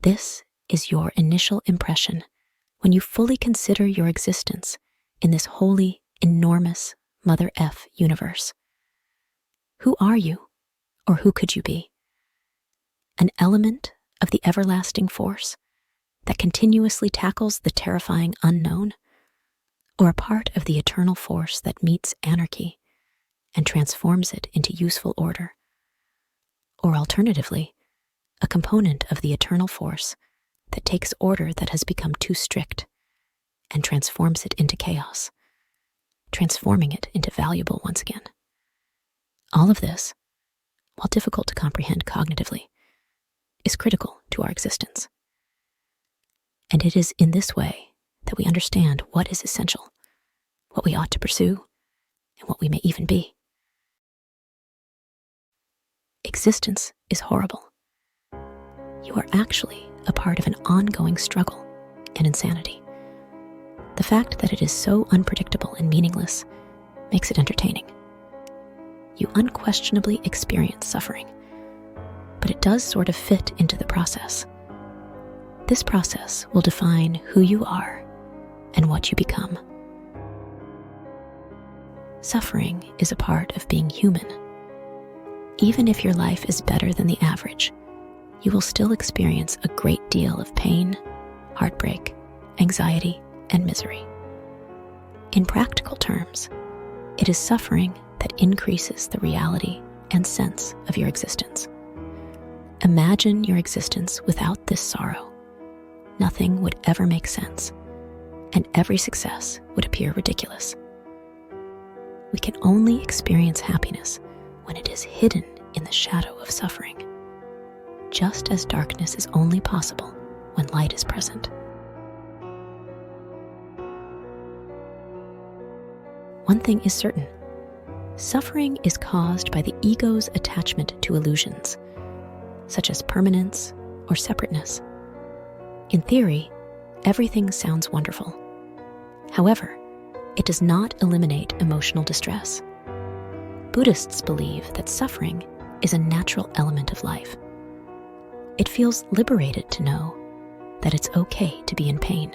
This is your initial impression when you fully consider your existence in this holy, enormous Mother F universe. Who are you, or who could you be? An element of the everlasting force that continuously tackles the terrifying unknown, or a part of the eternal force that meets anarchy and transforms it into useful order? Or alternatively, a component of the eternal force that takes order that has become too strict and transforms it into chaos, transforming it into valuable once again. All of this, while difficult to comprehend cognitively, is critical to our existence. And it is in this way that we understand what is essential, what we ought to pursue, and what we may even be. Existence is horrible. You are actually a part of an ongoing struggle and insanity. The fact that it is so unpredictable and meaningless makes it entertaining. You unquestionably experience suffering, but it does sort of fit into the process. This process will define who you are and what you become. Suffering is a part of being human. Even if your life is better than the average, you will still experience a great deal of pain, heartbreak, anxiety, and misery. In practical terms, it is suffering that increases the reality and sense of your existence. Imagine your existence without this sorrow. Nothing would ever make sense, and every success would appear ridiculous. We can only experience happiness when it is hidden in the shadow of suffering, just as darkness is only possible when light is present. One thing is certain: suffering is caused by the ego's attachment to illusions, such as permanence or separateness. In theory, everything sounds wonderful. However, it does not eliminate emotional distress. Buddhists believe that suffering is a natural element of life. It feels liberated to know that it's okay to be in pain.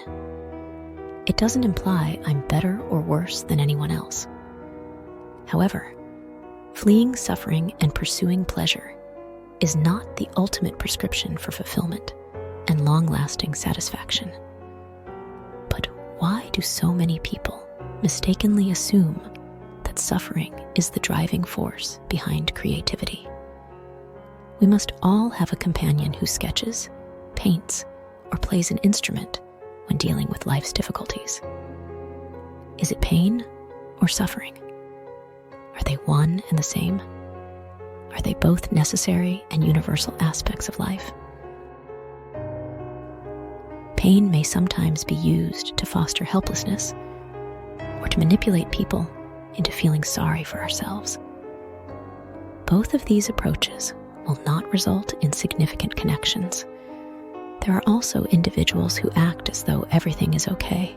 It doesn't imply I'm better or worse than anyone else. However, fleeing suffering and pursuing pleasure is not the ultimate prescription for fulfillment and long-lasting satisfaction. But why do so many people mistakenly assume that suffering is the driving force behind creativity? We must all have a companion who sketches, paints, or plays an instrument when dealing with life's difficulties. Is it pain or suffering? Are they one and the same? Are they both necessary and universal aspects of life? Pain may sometimes be used to foster helplessness or to manipulate people into feeling sorry for ourselves. Both of these approaches will not result in significant connections. There are also individuals who act as though everything is okay.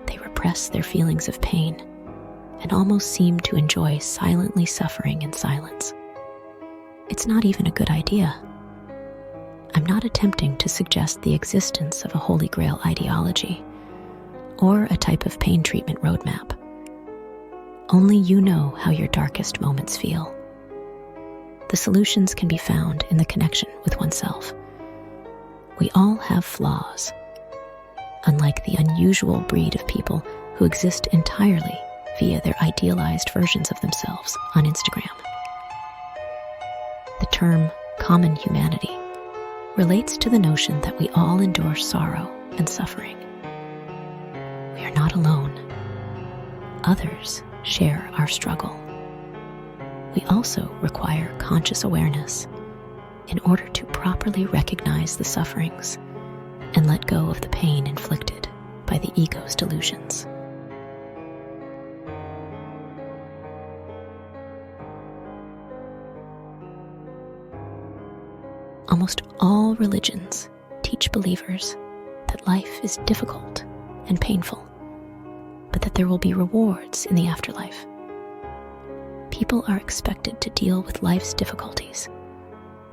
They repress their feelings of pain and almost seem to enjoy silently suffering in silence. It's not even a good idea. I'm not attempting to suggest the existence of a Holy Grail ideology or a type of pain treatment roadmap. Only you know how your darkest moments feel. The solutions can be found in the connection with oneself. We all have flaws, unlike the unusual breed of people who exist entirely via their idealized versions of themselves on Instagram. The term common humanity relates to the notion that we all endure sorrow and suffering. We are not alone. Others share our struggle. We also require conscious awareness in order to properly recognize the sufferings and let go of the pain inflicted by the ego's delusions. Almost all religions teach believers that life is difficult and painful, but that there will be rewards in the afterlife. People are expected to deal with life's difficulties,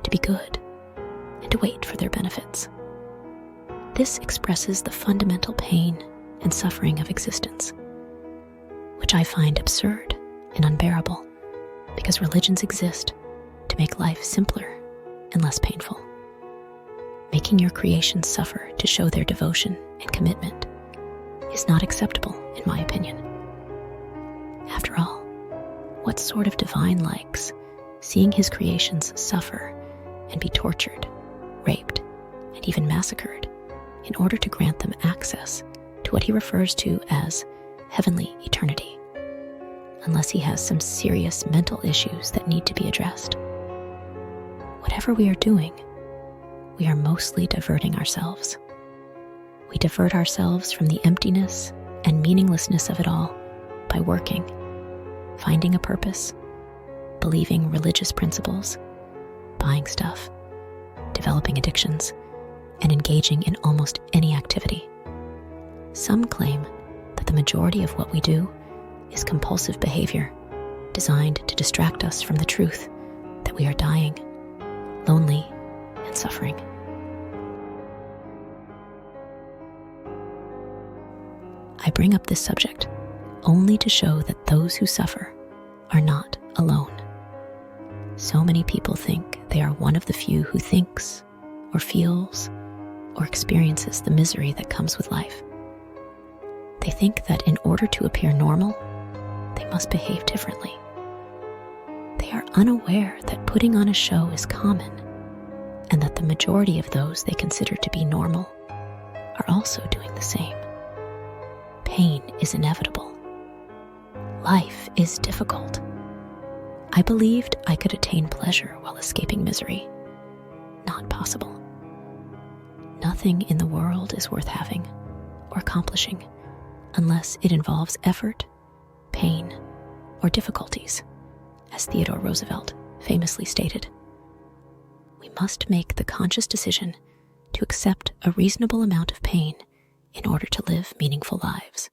to be good, and to wait for their benefits. This expresses the fundamental pain and suffering of existence, which I find absurd and unbearable because religions exist to make life simpler and less painful. Making your creations suffer to show their devotion and commitment is not acceptable, in my opinion. After all, what sort of divine likes seeing his creations suffer and be tortured, raped, and even massacred in order to grant them access to what he refers to as heavenly eternity, unless he has some serious mental issues that need to be addressed? Whatever we are doing, we are mostly diverting ourselves. We divert ourselves from the emptiness and meaninglessness of it all by working, finding a purpose, believing religious principles, buying stuff, developing addictions, and engaging in almost any activity. Some claim that the majority of what we do is compulsive behavior designed to distract us from the truth that we are dying, lonely, and suffering. I bring up this subject only to show that those who suffer are not alone. So many people think they are one of the few who thinks or feels or experiences the misery that comes with life. They think that in order to appear normal, they must behave differently. They are unaware that putting on a show is common and that the majority of those they consider to be normal are also doing the same. Pain is inevitable. Life is difficult. I believed I could attain pleasure while escaping misery. Not possible. Nothing in the world is worth having or accomplishing unless it involves effort, pain, or difficulties, as Theodore Roosevelt famously stated. We must make the conscious decision to accept a reasonable amount of pain in order to live meaningful lives.